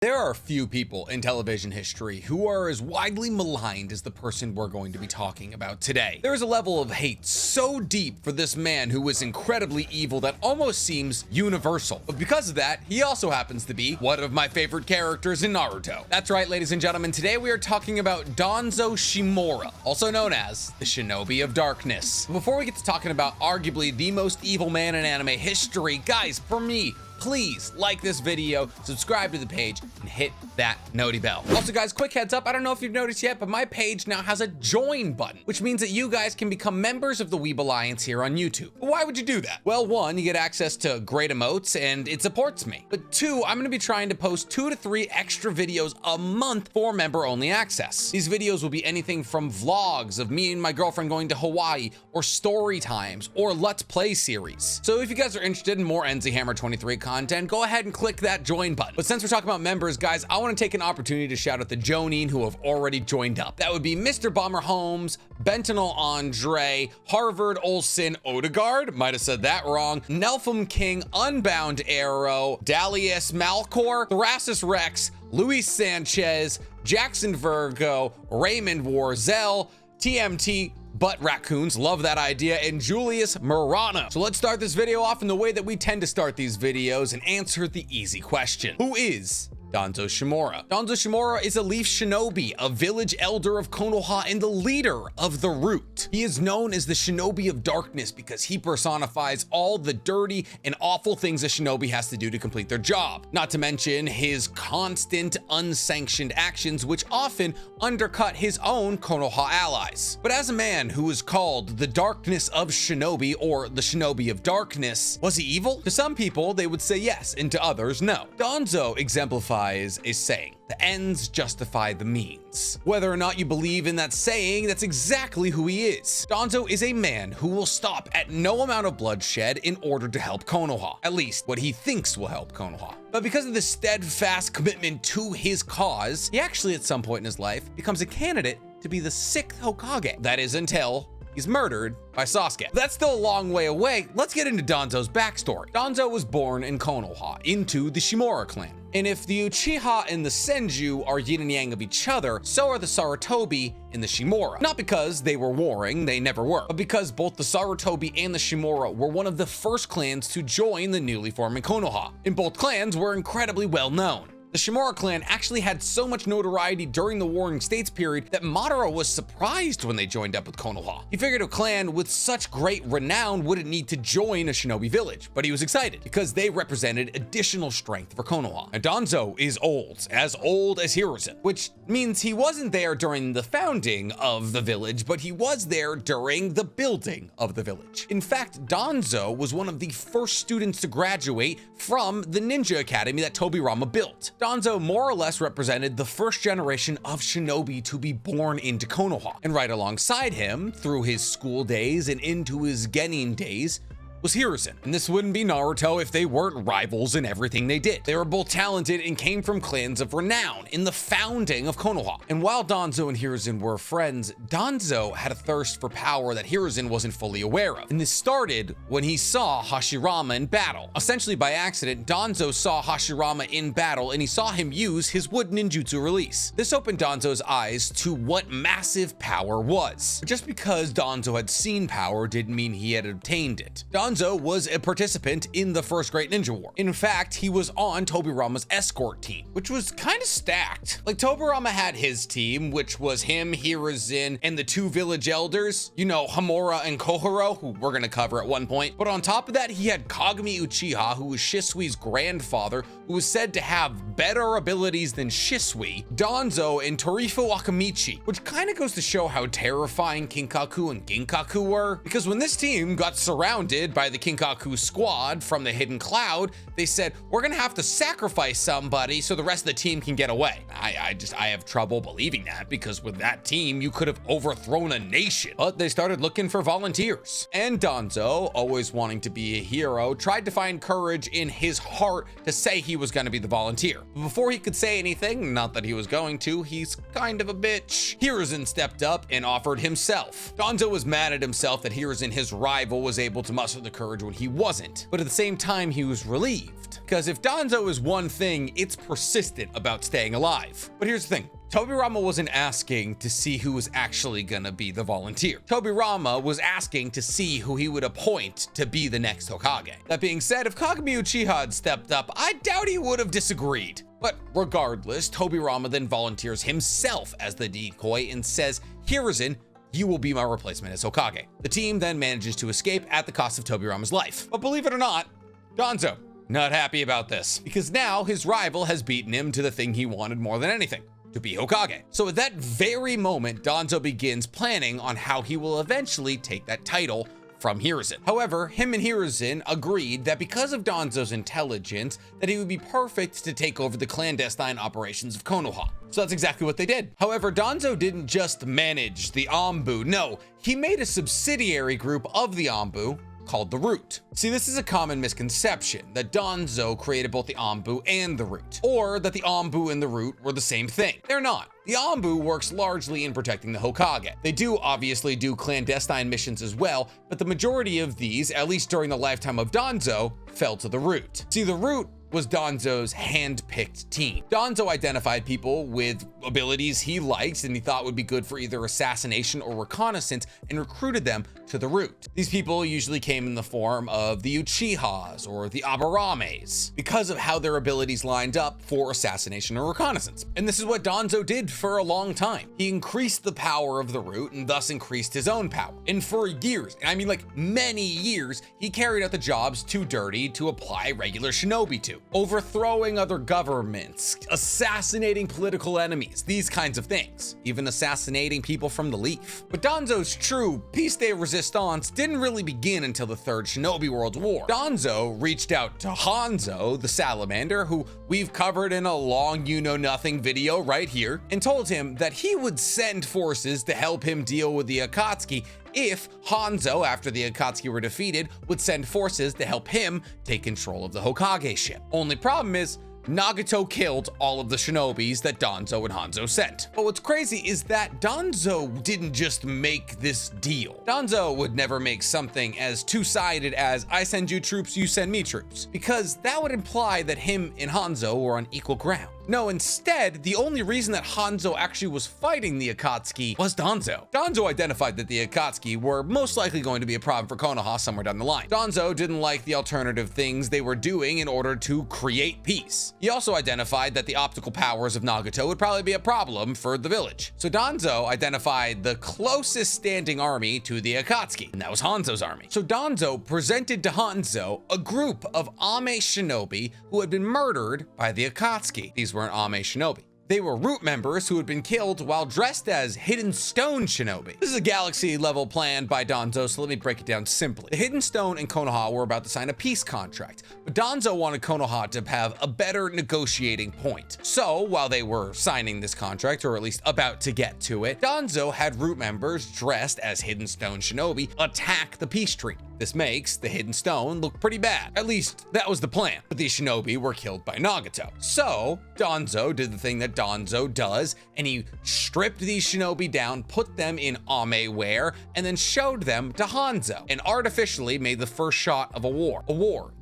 There are few people in television history who are as widely maligned as the person we're going to be talking about today. There is a level of hate so deep for this man who is incredibly evil that almost seems universal. But because of that, he also happens to be one of my favorite characters in Naruto. That's right, ladies and gentlemen, today we are talking about Danzo Shimura, also known as the Shinobi of Darkness. Before we get to talking about arguably the most evil man in anime history, guys, for me, please like this video, subscribe to the page, and hit that noti bell. Also guys, quick heads up, I don't know if you've noticed yet, but my page now has a join button, which means that you guys can become members of the Weeb Alliance here on YouTube. But why would you do that? Well, one, you get access to great emotes and it supports me. But two, I'm gonna be trying to post 2 to 3 extra videos a month for member only access. These videos will be anything from vlogs of me and my girlfriend going to Hawaii, or story times, or let's play series. So if you guys are interested in more NZ Hammer 23 content, go ahead and click that join button. But since we're talking about members, guys, I want to take an opportunity to shout out the Jonin who have already joined up. That would be Mr. Bomber Holmes, Bentonal Andre, Harvard Olsen Odegaard, might have said that wrong, Nelfum King, Unbound Arrow, Dalius Malcor, Thrasus Rex, Luis Sanchez, Jackson Virgo, Raymond Warzel, TMT, Butt Raccoons, love that idea, and Julius Murano. So let's start this video off in the way that we tend to start these videos and answer the easy question. Who is Danzo Shimura? Danzo Shimura is a Leaf Shinobi, a village elder of Konoha, and the leader of the Root. He is known as the Shinobi of Darkness because he personifies all the dirty and awful things a shinobi has to do to complete their job. Not to mention his constant, unsanctioned actions, which often undercut his own Konoha allies. But as a man who is called the Darkness of Shinobi, or the Shinobi of Darkness, was he evil? To some people, they would say yes, and to others, no. Danzo exemplifies a saying: the ends justify the means. Whether or not you believe in that saying, that's exactly who he is. Danzo is a man who will stop at no amount of bloodshed in order to help Konoha, at least what he thinks will help Konoha. But because of the steadfast commitment to his cause, he actually at some point in his life becomes a candidate to be the 6th Hokage. That is until he's murdered by Sasuke. That's still a long way away. Let's get into Danzo's backstory. Danzo was born in Konoha, into the Shimura clan. And if the Uchiha and the Senju are yin and yang of each other, so are the Sarutobi and the Shimura. Not because they were warring, they never were, but because both the Sarutobi and the Shimura were one of the first clans to join the newly forming Konoha. And both clans were incredibly well known. The Shimura clan actually had so much notoriety during the Warring States period that Madara was surprised when they joined up with Konoha. He figured a clan with such great renown wouldn't need to join a shinobi village, but he was excited because they represented additional strength for Konoha. And Danzo is old as Hiruzen, which means he wasn't there during the founding of the village, but he was there during the building of the village. In fact, Danzo was one of the first students to graduate from the ninja academy that Tobirama built. Danzo more or less represented the first generation of shinobi to be born into Konoha. And right alongside him, through his school days and into his genin days, was Hiruzen. And this wouldn't be Naruto if they weren't rivals in everything they did. They were both talented and came from clans of renown in the founding of Konoha. And while Danzo and Hiruzen were friends, Danzo had a thirst for power that Hiruzen wasn't fully aware of. And this started when he saw Hashirama in battle. Essentially by accident, Danzo saw Hashirama in battle and he saw him use his wood ninjutsu release. This opened Danzo's eyes to what massive power was. But just because Danzo had seen power didn't mean he had obtained it. Danzo was a participant in the First Great Ninja War. In fact, he was on Tobirama's escort team, which was kind of stacked. Like, Tobirama had his team, which was him, Hiruzen, and the 2 village elders, you know, Hamura and Kohoro, who we're gonna cover at one point. But on top of that, he had Kagami Uchiha, who was Shisui's grandfather, who was said to have better abilities than Shisui, Danzo, and Torifu Akamichi, which kind of goes to show how terrifying Kinkaku and Ginkaku were, because when this team got surrounded by the Kinkaku squad from the hidden cloud, they said, we're gonna have to sacrifice somebody so the rest of the team can get away. I have trouble believing that, because with that team, you could have overthrown a nation. But they started looking for volunteers. And Danzo, always wanting to be a hero, tried to find courage in his heart to say he was gonna be the volunteer. But before he could say anything, not that he was going to, he's kind of a bitch. Hiruzen stepped up and offered himself. Danzo was mad at himself that Hiruzen, his rival, was able to muster the the courage when he wasn't, but at the same time he was relieved. Because if Danzo is one thing, it's persistent about staying alive. But here's the thing. Tobirama wasn't asking to see who was actually gonna be the volunteer. Tobirama was asking to see who he would appoint to be the next Hokage. That being said, if Kagami Uchiha had stepped up, I doubt he would have disagreed. But regardless, Tobirama then volunteers himself as the decoy and says, Hiruzen, you will be my replacement as Hokage. The team then manages to escape at the cost of Tobirama's life. But believe it or not, Danzo, not happy about this, because now his rival has beaten him to the thing he wanted more than anything, to be Hokage. So at that very moment, Danzo begins planning on how he will eventually take that title from Hiruzen. However, him and Hiruzen agreed that because of Danzo's intelligence, that he would be perfect to take over the clandestine operations of Konoha. So that's exactly what they did. However, Danzo didn't just manage the Anbu, no, he made a subsidiary group of the Anbu called the Root. See, this is a common misconception that Danzo created both the Anbu and the Root, or that the Anbu and the Root were the same thing. They're not. The Anbu works largely in protecting the Hokage. They do obviously do clandestine missions as well, but the majority of these, at least during the lifetime of Danzo, fell to the Root. See, the Root was Danzo's hand-picked team. Danzo identified people with abilities he liked and he thought would be good for either assassination or reconnaissance and recruited them to the Root. These people usually came in the form of the Uchihas or the Abarames because of how their abilities lined up for assassination or reconnaissance. And this is what Danzo did for a long time. He increased the power of the Root and thus increased his own power. And for years, and I mean like many years, he carried out the jobs too dirty to apply regular shinobi to. Overthrowing other governments, assassinating political enemies, these kinds of things, even assassinating people from the Leaf. But Danzo's true piece de resistance didn't really begin until the Third Shinobi World War. Danzo reached out to Hanzo, the salamander, who we've covered in a long you-know-nothing video right here, and told him that he would send forces to help him deal with the Akatsuki if Hanzo, after the Akatsuki were defeated, would send forces to help him take control of the Hokage ship. Only problem is, Nagato killed all of the shinobis that Danzo and Hanzo sent. But what's crazy is that Danzo didn't just make this deal. Danzo would never make something as two-sided as I send you troops, you send me troops, because that would imply that him and Hanzo were on equal ground. No, instead, the only reason that Hanzo actually was fighting the Akatsuki was Danzo. Danzo identified that the Akatsuki were most likely going to be a problem for Konoha somewhere down the line. Danzo didn't like the alternative things they were doing in order to create peace. He also identified that the optical powers of Nagato would probably be a problem for the village. So Danzo identified the closest standing army to the Akatsuki, and that was Hanzo's army. So Danzo presented to Hanzo a group of Ame shinobi who had been murdered by the Akatsuki. These were Ame shinobi. They were Root members who had been killed while dressed as Hidden Stone shinobi. This is a galaxy level plan by Danzo, so let me break it down simply. The Hidden Stone and Konoha were about to sign a peace contract, but Danzo wanted Konoha to have a better negotiating point. So while they were signing this contract, or at least about to get to it, Danzo had Root members dressed as Hidden Stone shinobi attack the peace treaty. This makes the Hidden Stone look pretty bad. At least that was the plan, but these shinobi were killed by Nagato. So Danzo did the thing that Danzo does, and he stripped these shinobi down, put them in Ame wear, and then showed them to Hanzo, and artificially made the first shot of a war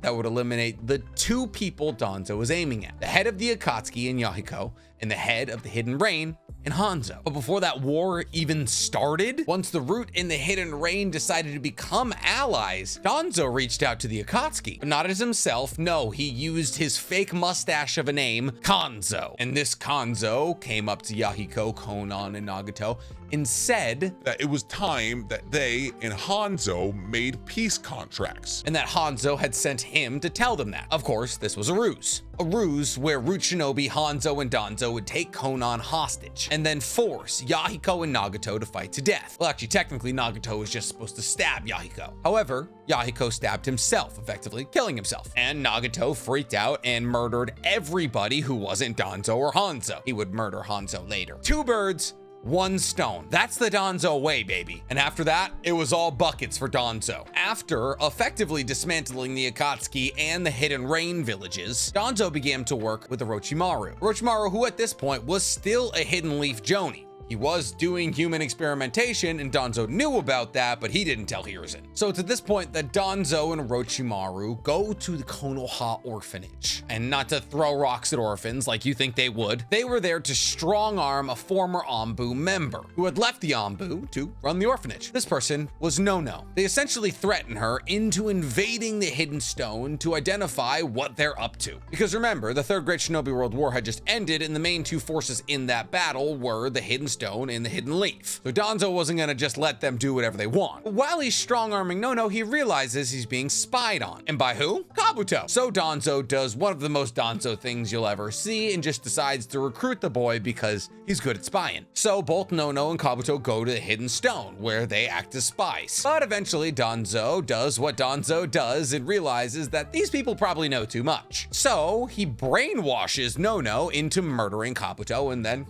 that would eliminate the two people Danzo was aiming at, the head of the Akatsuki in Yahiko, and the head of the Hidden Rain in Hanzo. But before that war even started, once the Root and the Hidden Rain decided to become allies, Danzo reached out to the Akatsuki, but not as himself. No, he used his fake mustache of a name, Kanzo. And this Kanzo came up to Yahiko, Konan, and Nagato and said that it was time that they and Hanzo made peace contracts. And that Hanzo had sent him to tell them that. Of course, this was a ruse. A ruse where Root shinobi Hanzo and Danzo would take Konan hostage and then force Yahiko and Nagato to fight to death. Well, actually, technically, Nagato was just supposed to stab Yahiko. However, Yahiko stabbed himself, effectively killing himself. And Nagato freaked out and murdered everybody who wasn't Danzo or Hanzo. He would murder Hanzo later. Two birds, one stone. That's the Danzo way, baby. And after that, it was all buckets for Danzo. After effectively dismantling the Akatsuki and the Hidden Rain villages, Danzo began to work with Orochimaru. Orochimaru, who at this point was still a Hidden Leaf Jonin. He was doing human experimentation, and Danzo knew about that, but he didn't tell Hiruzen. So it's at this point that Danzo and Orochimaru go to the Konoha orphanage. And not to throw rocks at orphans like you think they would, they were there to strong-arm a former Anbu member who had left the Anbu to run the orphanage. This person was Nono. They essentially threaten her into invading the Hidden Stone to identify what they're up to. Because remember, the Third Great Shinobi World War had just ended, and the main two forces in that battle were the Hidden Stone and the Hidden Leaf. So Danzo wasn't gonna just let them do whatever they want. But while he's strong-arming Nono, he realizes he's being spied on. And by who? Kabuto. So Danzo does one of the most Danzo things you'll ever see and just decides to recruit the boy because he's good at spying. So both Nono and Kabuto go to the Hidden Stone, where they act as spies. But eventually Danzo does what Danzo does and realizes that these people probably know too much. So he brainwashes Nono into murdering Kabuto and then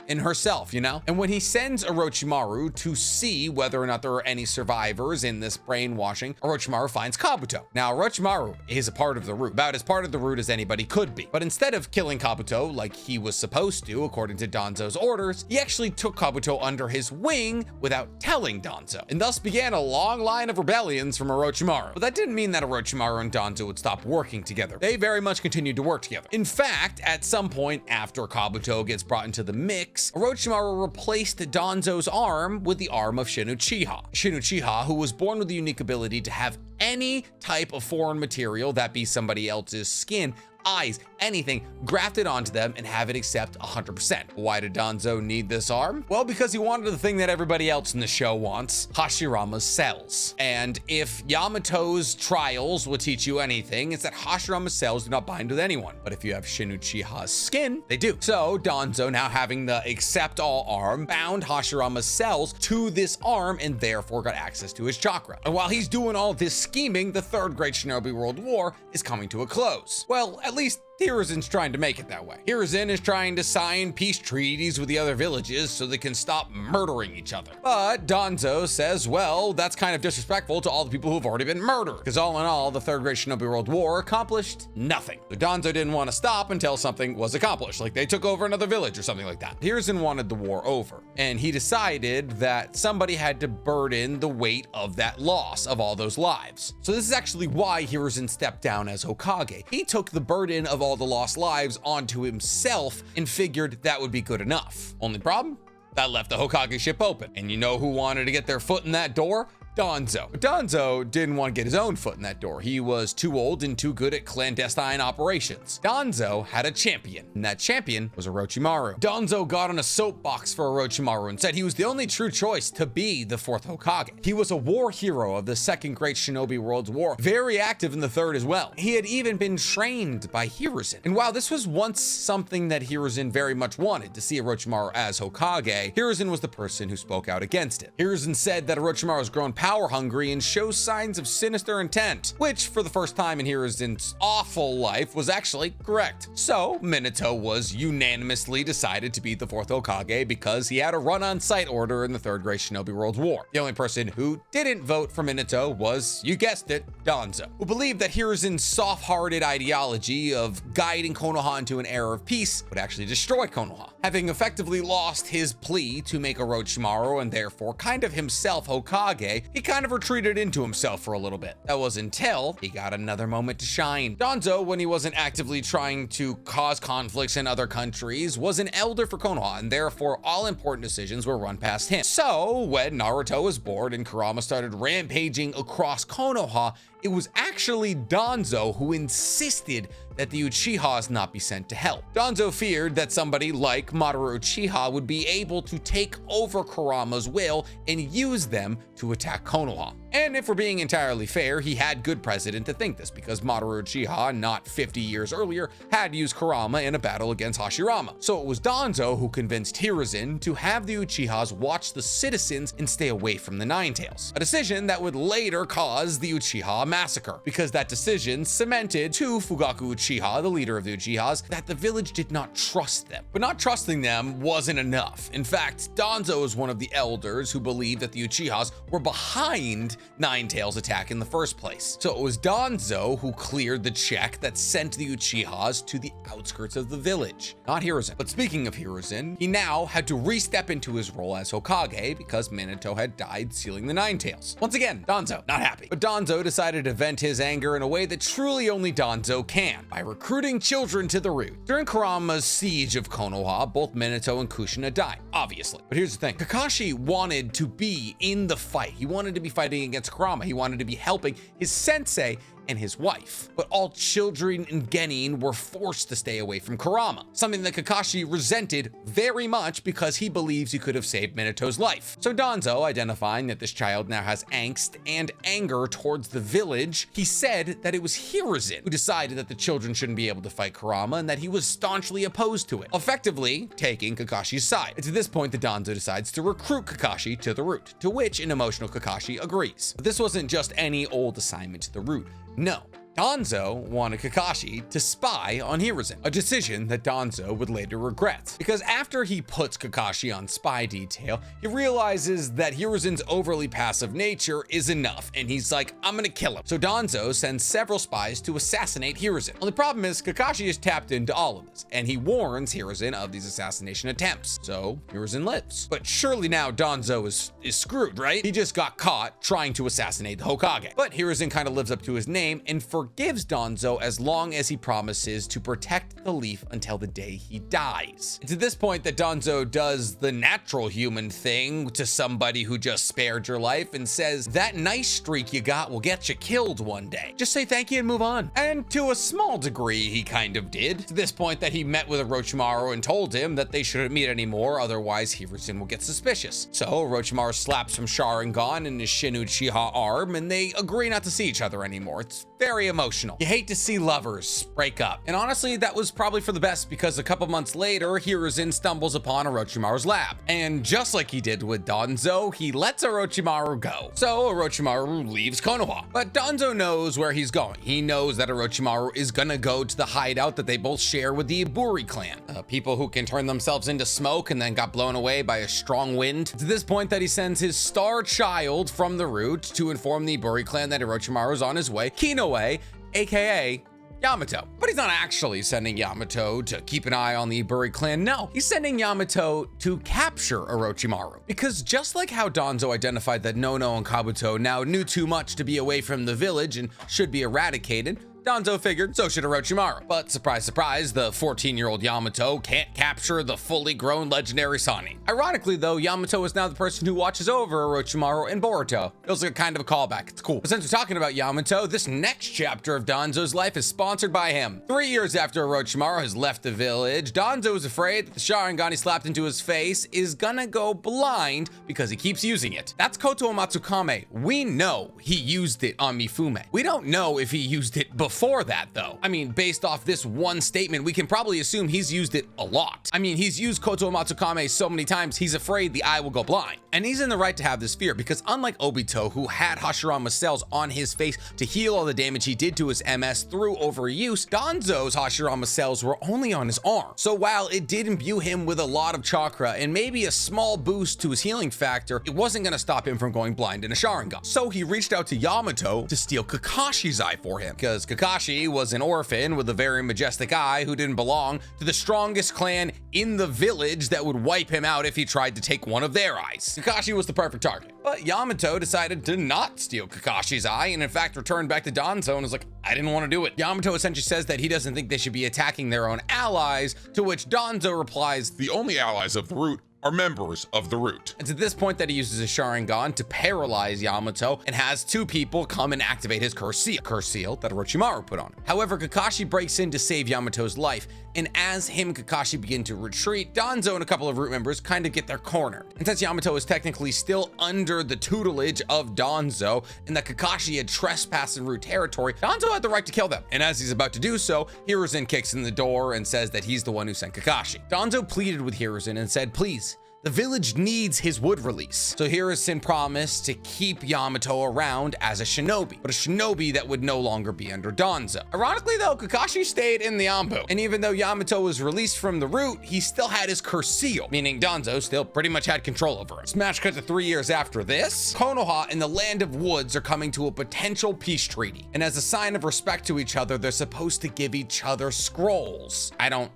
in herself, you know? And when he sends Orochimaru to see whether or not there are any survivors in this brainwashing, Orochimaru finds Kabuto. Now, Orochimaru is a part of the root, about as part of the root as anybody could be. But instead of killing Kabuto like he was supposed to, according to Danzo's orders, he actually took Kabuto under his wing without telling Danzo, and thus began a long line of rebellions from Orochimaru. But that didn't mean that Orochimaru and Danzo would stop working together. They very much continued to work together. In fact, at some point after Kabuto gets brought into the mix, Orochimaru replaced Danzo's arm with the arm of Shin Uchiha. Shin Uchiha, who was born with the unique ability to have any type of foreign material, that be somebody else's skin, eyes, anything, grafted onto them and have it accept 100%. Why did Danzo need this arm? Well, because he wanted the thing that everybody else in the show wants, Hashirama's cells. And if Yamato's trials will teach you anything, it's that Hashirama's cells do not bind with anyone. But if you have Shin Uchiha's skin, they do. So Danzo, now having the accept all arm, bound Hashirama's cells to this arm and therefore got access to his chakra. And while he's doing all this scheming, the Third Great Shinobi World War is coming to a close. Well, at least Hiruzen's trying to make it that way. Hiruzen is trying to sign peace treaties with the other villages so they can stop murdering each other. But Danzo says, well, that's kind of disrespectful to all the people who've already been murdered. Because all in all, the Third Great Shinobi World War accomplished nothing. So Danzo didn't want to stop until something was accomplished, like they took over another village or something like that. Hiruzen wanted the war over, and he decided that somebody had to burden the weight of that loss of all those lives. So this is actually why Hiruzen stepped down as Hokage. He took the burden of all the lost lives onto himself and figured that would be good enough. Only problem? That left the Hokage ship open. And you know who wanted to get their foot in that door? Danzo. But Danzo didn't want to get his own foot in that door. He was too old and too good at clandestine operations. Danzo had a champion, and that champion was Orochimaru. Danzo got on a soapbox for Orochimaru and said he was the only true choice to be the fourth Hokage. He was a war hero of the Second Great Shinobi World War, very active in the third as well. He had even been trained by Hiruzen. And while this was once something that Hiruzen very much wanted, to see Orochimaru as Hokage, Hiruzen was the person who spoke out against it. Hiruzen said that Orochimaru's grown power hungry and shows signs of sinister intent, which for the first time in Hiruzen's awful life was actually correct. So Minato was unanimously decided to be the fourth Hokage because he had a run-on-site order in the Third Great Shinobi World War. The only person who didn't vote for Minato was, you guessed it, Danzo, who believed that Hiruzen's soft-hearted ideology of guiding Konoha into an era of peace would actually destroy Konoha. Having effectively lost his plea to make Orochimaru and therefore kind of himself Hokage, he kind of retreated into himself for a little bit. That was until he got another moment to shine. Danzo, when he wasn't actively trying to cause conflicts in other countries, was an elder for Konoha, and therefore all important decisions were run past him. So when Naruto was bored and Kurama started rampaging across Konoha, it was actually Danzo who insisted that the Uchihas not be sent to help. Danzo feared that somebody like Mamoru Uchiha would be able to take over Kurama's will and use them to attack Konoha. And if we're being entirely fair, he had good precedent to think this, because Mamoru Uchiha, not 50 years earlier, had used Kurama in a battle against Hashirama. So it was Danzo who convinced Hiruzen to have the Uchihas watch the citizens and stay away from the Nine-Tails. A decision that would later cause the Uchiha massacre, because that decision cemented to Fugaku Uchiha, the leader of the Uchihas, that the village did not trust them. But not trusting them wasn't enough. In fact, Danzo is one of the elders who believed that the Uchihas were behind Nine Tails attack in the first place. So it was Danzo who cleared the check that sent the Uchihas to the outskirts of the village, not Hiruzen. But speaking of Hiruzen, he now had to re-step into his role as Hokage because Minato had died sealing the Nine Tails. Once again, Danzo not happy. But Danzo decided to vent his anger in a way that truly only Danzo can, by recruiting children to the route. During Kurama's siege of Konoha, both Minato and Kushina died, obviously. But here's the thing, Kakashi wanted to be in the fight. He wanted to be fighting against Kurama. He wanted to be helping his sensei and his wife. But all children in Genin were forced to stay away from Kurama, something that Kakashi resented very much because he believes he could have saved Minato's life. So Danzo, identifying that this child now has angst and anger towards the village, he said that it was Hiruzen who decided that the children shouldn't be able to fight Kurama and that he was staunchly opposed to it, effectively taking Kakashi's side. It's at this point that Danzo decides to recruit Kakashi to the route, to which an emotional Kakashi agrees. But this wasn't just any old assignment to the route. No, Danzo wanted Kakashi to spy on Hiruzen, a decision that Danzo would later regret. Because after he puts Kakashi on spy detail, he realizes that Hiruzen's overly passive nature is enough, and he's like, I'm gonna kill him. So Danzo sends several spies to assassinate Hiruzen. Well, the problem is Kakashi is tapped into all of this, and he warns Hiruzen of these assassination attempts. So Hiruzen lives. But surely now Danzo is screwed, right? He just got caught trying to assassinate the Hokage. But Hiruzen kind of lives up to his name and forgives Danzo as long as he promises to protect the leaf until the day he dies. It's at this point that Danzo does the natural human thing to somebody who just spared your life and says, that nice streak you got will get you killed one day. Just say thank you and move on. And to a small degree, he kind of did. To this point that he met with Orochimaru and told him that they shouldn't meet anymore, otherwise Hiruzen will get suspicious. So Orochimaru slaps some Sharingan in his Shin Uchiha arm and they agree not to see each other anymore. It's very emotional. You hate to see lovers break up. And honestly, that was probably for the best because a couple months later, Hiruzen stumbles upon Orochimaru's lab. And just like he did with Danzo, he lets Orochimaru go. So Orochimaru leaves Konoha. But Danzo knows where he's going. He knows that Orochimaru is gonna go to the hideout that they both share with the Iburi clan. People who can turn themselves into smoke and then got blown away by a strong wind. It's at this point that he sends his star child from the route to inform the Iburi clan that Orochimaru is on his way, Kinoue, aka Yamato. But he's not actually sending Yamato to keep an eye on the Iburi clan. No, he's sending Yamato to capture Orochimaru. Because just like how Danzo identified that Nono and Kabuto now knew too much to be away from the village and should be eradicated, Danzo figured so should Orochimaru. But surprise, surprise, the 14-year-old Yamato can't capture the fully grown legendary Sannin. Ironically though, Yamato is now the person who watches over Orochimaru and Boruto. Feels like a kind of a callback, it's cool. But since we're talking about Yamato, this next chapter of Danzo's life is sponsored by him. 3 years after Orochimaru has left the village, Danzo is afraid that the Sharingan he slapped into his face is gonna go blind because he keeps using it. That's Koto Matsukame. We know he used it on Mifume. We don't know if he used it before that though. I mean, based off this one statement, we can probably assume he's used it a lot. I mean, he's used Koto Matsukame so many times, he's afraid the eye will go blind. And he's in the right to have this fear because unlike Obito, who had Hashirama cells on his face to heal all the damage he did to his MS through overuse, Danzo's Hashirama cells were only on his arm. So while it did imbue him with a lot of chakra and maybe a small boost to his healing factor, it wasn't gonna stop him from going blind in a Sharingan. So he reached out to Yamato to steal Kakashi's eye for him because Kakashi was an orphan with a very majestic eye who didn't belong to the strongest clan in the village that would wipe him out if he tried to take one of their eyes. Kakashi was the perfect target. But Yamato decided to not steal Kakashi's eye and in fact returned back to Danzo and was like, I didn't want to do it. Yamato essentially says that he doesn't think they should be attacking their own allies, to which Danzo replies, The only allies of the route are members of the route. It's at this point that he uses his Sharingan to paralyze Yamato and has two people come and activate his curse seal that Orochimaru put on him. However, Kakashi breaks in to save Yamato's life, and as him and Kakashi begin to retreat, Danzo and a couple of root members kind of get their cornered. And since Yamato is technically still under the tutelage of Danzo, and that Kakashi had trespassed in root territory, Danzo had the right to kill them. And as he's about to do so, Hiruzen kicks in the door and says that he's the one who sent Kakashi. Danzo pleaded with Hiruzen and said, please, The village needs his wood release. So Hiruzen promised to keep Yamato around as a shinobi, but a shinobi that would no longer be under Danzo. Ironically though, Kakashi stayed in the Anbu, and even though Yamato was released from the root, he still had his curse seal, meaning Danzo still pretty much had control over it. Smash cut to 3 years after this, Konoha and the Land of Woods are coming to a potential peace treaty, and as a sign of respect to each other, they're supposed to give each other scrolls. I don't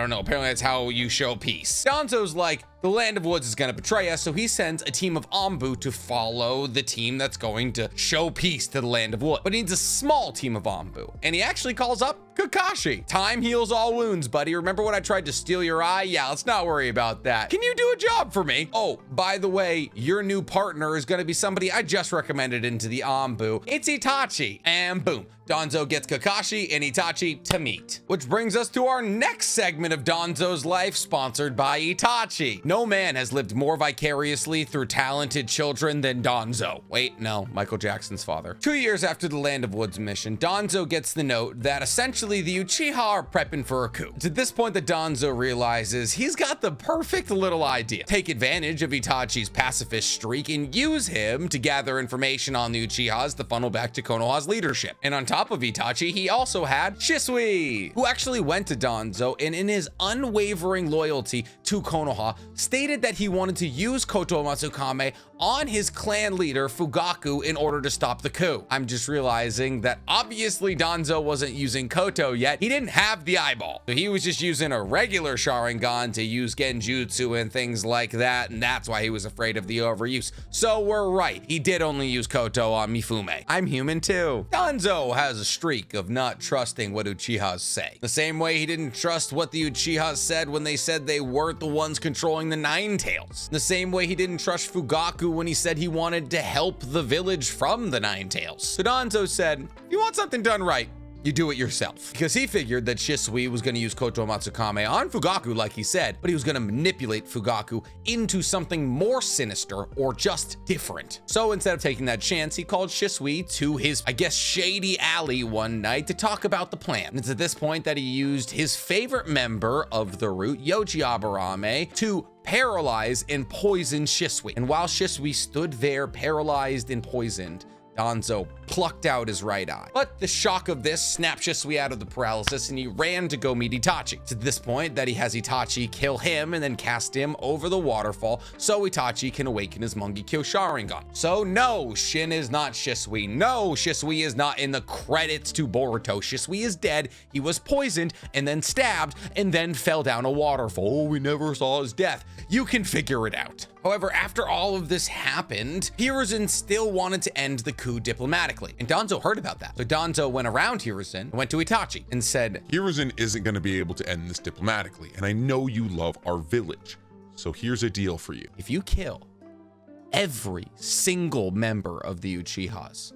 know, apparently that's how you show peace. Danzo's like, the Land of Woods is gonna betray us, so he sends a team of Anbu to follow the team that's going to show peace to the Land of Wood. But he needs a small team of Anbu, and he actually calls up Kakashi. Time heals all wounds, buddy. Remember when I tried to steal your eye? Yeah, let's not worry about that. Can you do a job for me? Oh, by the way, your new partner is gonna be somebody I just recommended into the Anbu. It's Itachi, and boom. Danzo gets Kakashi and Itachi to meet. Which brings us to our next segment of Danzo's life, sponsored by Itachi. No man has lived more vicariously through talented children than Danzo. Wait, no, Michael Jackson's father. 2 years after the Land of Woods mission, Danzo gets the note that essentially the Uchiha are prepping for a coup. It's at this point that Danzo realizes he's got the perfect little idea. Take advantage of Itachi's pacifist streak and use him to gather information on the Uchihas to funnel back to Konoha's leadership. And on top of Itachi, he also had Shisui, who actually went to Danzo and in his unwavering loyalty to Konoha, stated that he wanted to use Koto Matsukame on his clan leader Fugaku in order to stop the coup. I'm just realizing that obviously Danzo wasn't using Koto yet. He didn't have the eyeball. So he was just using a regular Sharingan to use Genjutsu and things like that, and that's why he was afraid of the overuse. So we're right. He did only use Koto on Mifume. I'm human too. Danzo has a streak of not trusting what Uchihas say. The same way he didn't trust what the Uchihas said when they said they weren't the ones controlling the Nine Tails. The same way he didn't trust Fugaku when he said he wanted to help the village from the Nine Tails. So Danzo said, if you want something done right, you do it yourself. Because he figured that Shisui was going to use Koto Matsukame on Fugaku like he said, but he was going to manipulate Fugaku into something more sinister or just different. So instead of taking that chance, he called Shisui to his, I guess, shady alley one night to talk about the plan. And it's at this point that he used his favorite member of the root, Yoji Aburame, to paralyze and poison Shisui. And while Shisui stood there paralyzed and poisoned, Danzo plucked out his right eye. But the shock of this snapped Shisui out of the paralysis and he ran to go meet Itachi. It's at this point that he has Itachi kill him and then cast him over the waterfall so Itachi can awaken his Mangekyo Sharingan. So no, Shin is not Shisui. No, Shisui is not in the credits to Boruto. Shisui is dead. He was poisoned and then stabbed and then fell down a waterfall. Oh, we never saw his death. You can figure it out. However, after all of this happened, Hiruzen still wanted to end the coup diplomatically, and Danzo heard about that. So Danzo went around Hiruzen and went to Itachi and said, Hiruzen isn't going to be able to end this diplomatically, and I know you love our village, so here's a deal for you. if you kill every single member of the Uchihas,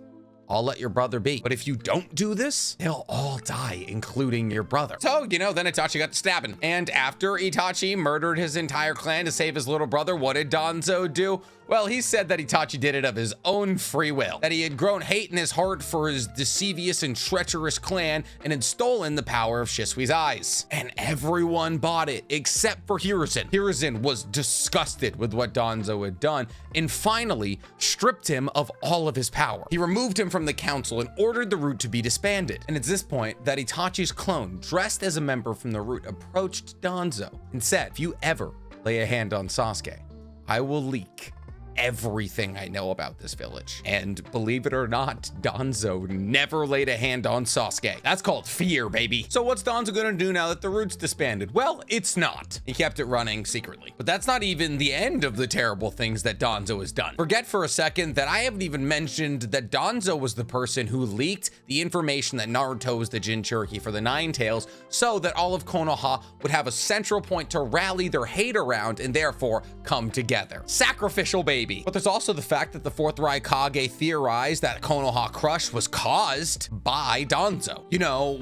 I'll let your brother be. But if you don't do this, they'll all die, including your brother. So, then Itachi got to stabbing. And after Itachi murdered his entire clan to save his little brother, what did Danzo do? Well, he said that Itachi did it of his own free will, that he had grown hate in his heart for his deceivious and treacherous clan and had stolen the power of Shisui's eyes. And everyone bought it except for Hiruzen. Hiruzen was disgusted with what Danzo had done and finally stripped him of all of his power. He removed him from the council and ordered the root to be disbanded. And it's this point that Itachi's clone, dressed as a member from the root, approached Danzo and said, if you ever lay a hand on Sasuke, I will leak everything I know about this village. And believe it or not, Danzo never laid a hand on Sasuke. That's called fear, baby. So what's Danzo gonna do now that the root's disbanded? Well, it's not. He kept it running secretly. But that's not even the end of the terrible things that Danzo has done. Forget for a second that I haven't even mentioned that Danzo was the person who leaked the information that Naruto was the Jinchuriki for the Nine Tails so that all of Konoha would have a central point to rally their hate around and therefore come together. Sacrificial baby. But there's also the fact that the fourth Raikage theorized that Konoha Crush was caused by Danzo.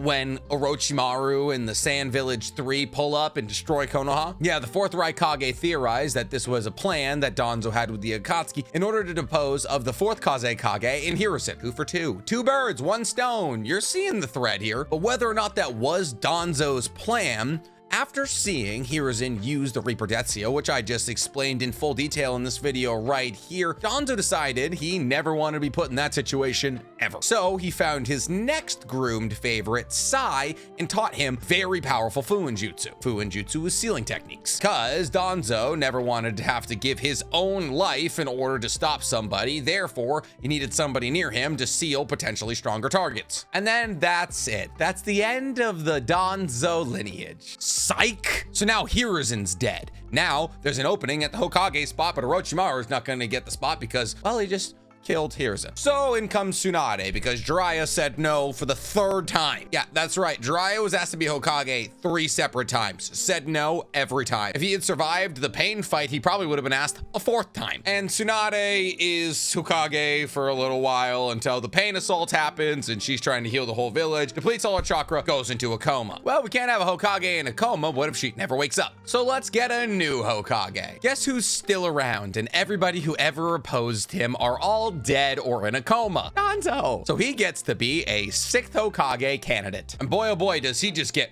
When Orochimaru and the Sand Village 3 pull up and destroy Konoha? Yeah, the fourth Raikage theorized that this was a plan that Danzo had with the Akatsuki in order to dispose of the fourth Kazekage in Hiruzen. 2 for 2. 2 birds, 1 stone. You're seeing the thread here. But whether or not that was Danzo's plan, After seeing Hiruzen use the Reaper Detsuo, which I just explained in full detail in this video right here, Danzo decided he never wanted to be put in that situation ever. So he found his next groomed favorite, Sai, and taught him very powerful Fuinjutsu. Fuinjutsu is sealing techniques, cause Danzo never wanted to have to give his own life in order to stop somebody, therefore he needed somebody near him to seal potentially stronger targets. And then that's it. That's the end of the Danzo lineage. Psych! So now Hiruzen's dead. Now there's an opening at the Hokage spot, but Orochimaru is not going to get the spot because, well, he just killed Hiruzen. So in comes Tsunade because Jiraiya said no for the third time. Yeah, that's right. Jiraiya was asked to be Hokage 3 separate times. Said no every time. If he had survived the pain fight, he probably would have been asked a 4th time. And Tsunade is Hokage for a little while until the pain assault happens and she's trying to heal the whole village, depletes all her chakra, goes into a coma. Well, we can't have a Hokage in a coma. What if she never wakes up? So let's get a new Hokage. Guess who's still around? And everybody who ever opposed him are all dead or in a coma. Danzo. So he gets to be a 6th Hokage candidate. And boy, oh boy, does he just get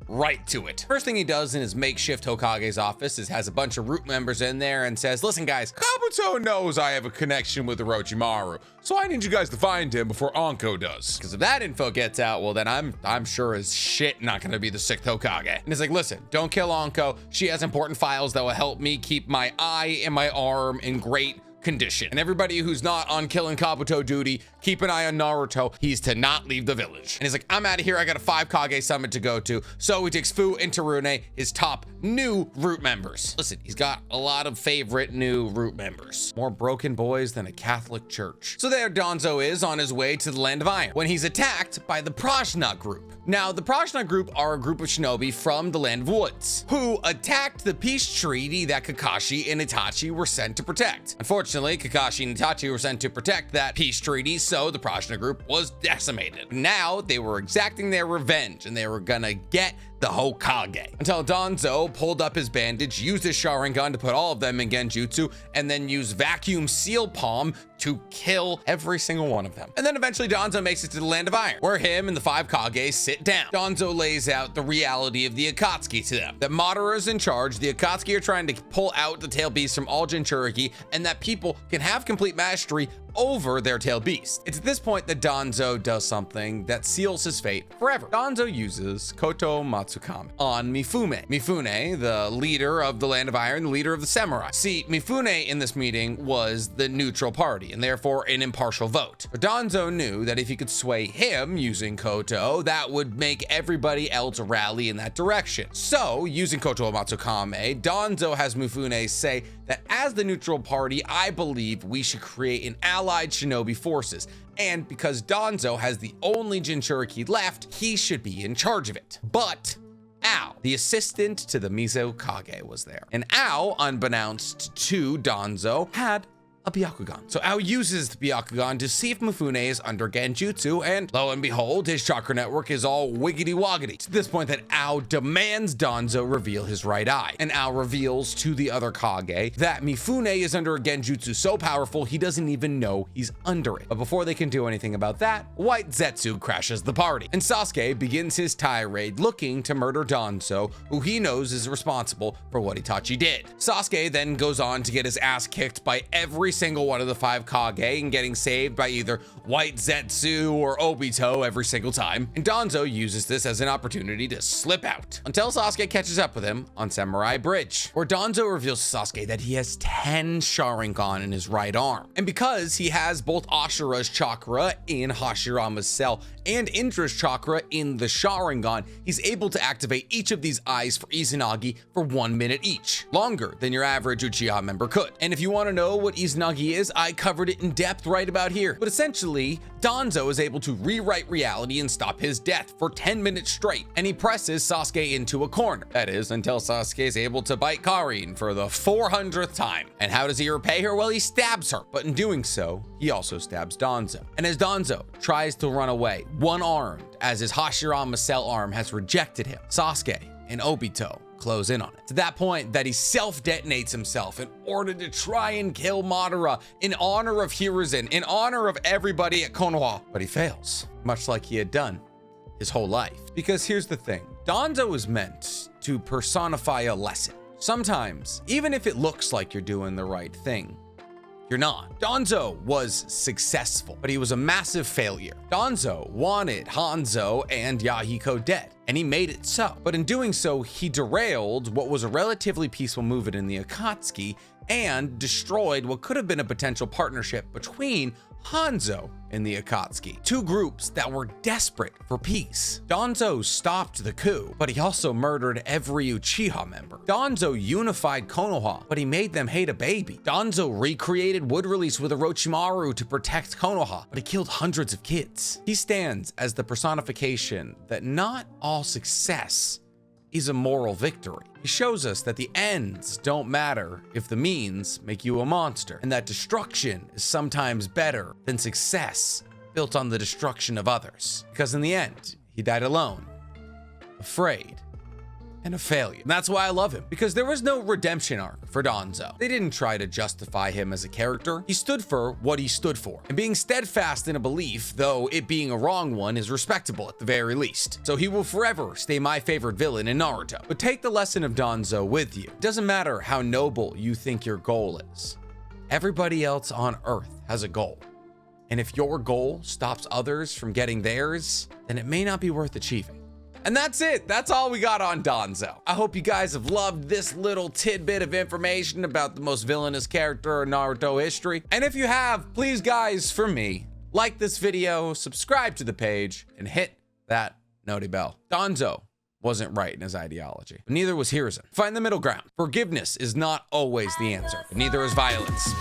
right to it. First thing he does in his makeshift Hokage's office is has a bunch of root members in there and says, listen guys, Kabuto knows I have a connection with Orochimaru, so I need you guys to find him before Anko does. Because if that info gets out, well then I'm sure as shit not gonna be the 6th Hokage. And he's like, listen, don't kill Anko. She has important files that will help me keep my eye and my arm in great condition. And everybody who's not on killing Kabuto duty, keep an eye on Naruto. He's to not leave the village. And he's like, I'm out of here. I got a 5 Kage summit to go to. So he takes Fu and Tarune, his top new root members. Listen, he's got a lot of favorite new root members. More broken boys than a Catholic church. So there Danzo is on his way to the Land of Iron when he's attacked by the Prajna group. Now, the Prajna group are a group of shinobi from the Land of Woods who attacked the peace treaty that Kakashi and Itachi were sent to protect. Unfortunately, Kakashi and Itachi were sent to protect that peace treaty, so the Prajna group was decimated. Now they were exacting their revenge and they were gonna get the Hokage. Until Danzo pulled up his bandage, used his Sharingan to put all of them in Genjutsu, and then used Vacuum Seal Palm to kill every single one of them. And then eventually Danzo makes it to the Land of Iron, where him and the 5 Kage sit down. Danzo lays out the reality of the Akatsuki to them. That Madara is in charge, the Akatsuki are trying to pull out the tail beast from all Jinchuriki, and that people can have complete mastery over their tail beast. It's at this point that Danzo does something that seals his fate forever. Danzo uses Koto Matsukame on Mifune. Mifune, the leader of the Land of Iron, the leader of the samurai. See, Mifune in this meeting was the neutral party and therefore an impartial vote. But Danzo knew that if he could sway him using Koto, that would make everybody else rally in that direction. So, using Koto Matsukame, Danzo has Mifune say that as the neutral party, I believe we should create an allied shinobi forces. And because Danzo has the only Jinchuriki left, he should be in charge of it. But Ao, the assistant to the Mizo Kage, was there. And Ao, unbeknownst to Danzo, had a Byakugan. So Ao uses the Byakugan to see if Mifune is under Genjutsu, and lo and behold, his chakra network is all wiggity woggity. To this point that Ao demands Danzo reveal his right eye. And Ao reveals to the other Kage that Mifune is under a Genjutsu so powerful he doesn't even know he's under it. But before they can do anything about that, White Zetsu crashes the party. And Sasuke begins his tirade looking to murder Danzo, who he knows is responsible for what Itachi did. Sasuke then goes on to get his ass kicked by every single one of the 5 Kage and getting saved by either White Zetsu or Obito every single time. And Danzo uses this as an opportunity to slip out until Sasuke catches up with him on Samurai Bridge, where Danzo reveals to Sasuke that he has 10 Sharingan in his right arm. And because he has both Ashura's chakra in Hashirama's cell and Indra's chakra in the Sharingan, he's able to activate each of these eyes for Izanagi for 1 minute each, longer than your average Uchiha member could. And if you want to know what Izanagi is, I covered it in depth right about here. But essentially, Danzo is able to rewrite reality and stop his death for 10 minutes straight, and he presses Sasuke into a corner. That is, until Sasuke is able to bite Karin for the 400th time. And how does he repay her? Well, he stabs her. But in doing so, he also stabs Danzo. And as Danzo tries to run away, one-armed, as his Hashirama cell arm has rejected him, Sasuke and Obito close in on it. To that point that he self-detonates himself in order to try and kill Madara in honor of Hiruzen, in honor of everybody at Konoha. But he fails, much like he had done his whole life. Because here's the thing, Danzo is meant to personify a lesson. Sometimes, even if it looks like you're doing the right thing, you're not. Danzo was successful, but he was a massive failure. Danzo wanted Hanzo and Yahiko dead, and he made it so. But in doing so, he derailed what was a relatively peaceful movement in the Akatsuki and destroyed what could have been a potential partnership between Hanzo and the Akatsuki, two groups that were desperate for peace. Danzo stopped the coup, but he also murdered every Uchiha member. Danzo unified Konoha, but he made them hate a baby. Danzo recreated Wood Release with Orochimaru to protect Konoha, but he killed hundreds of kids. He stands as the personification that not all success is a moral victory. He shows us that the ends don't matter if the means make you a monster, and that destruction is sometimes better than success built on the destruction of others. Because in the end, he died alone, afraid, and a failure. And that's why I love him, because there was no redemption arc for Danzo. They didn't try to justify him as a character. He stood for what he stood for. And being steadfast in a belief, though it being a wrong one, is respectable at the very least. So he will forever stay my favorite villain in Naruto. But take the lesson of Danzo with you. It doesn't matter how noble you think your goal is. Everybody else on Earth has a goal. And if your goal stops others from getting theirs, then it may not be worth achieving. And that's it. That's all we got on Danzo. I hope you guys have loved this little tidbit of information about the most villainous character in Naruto history. And if you have, please guys, for me, like this video, subscribe to the page, and hit that noti bell. Danzo wasn't right in his ideology, but neither was Hiruzen. Find the middle ground. Forgiveness is not always the answer, but neither is violence.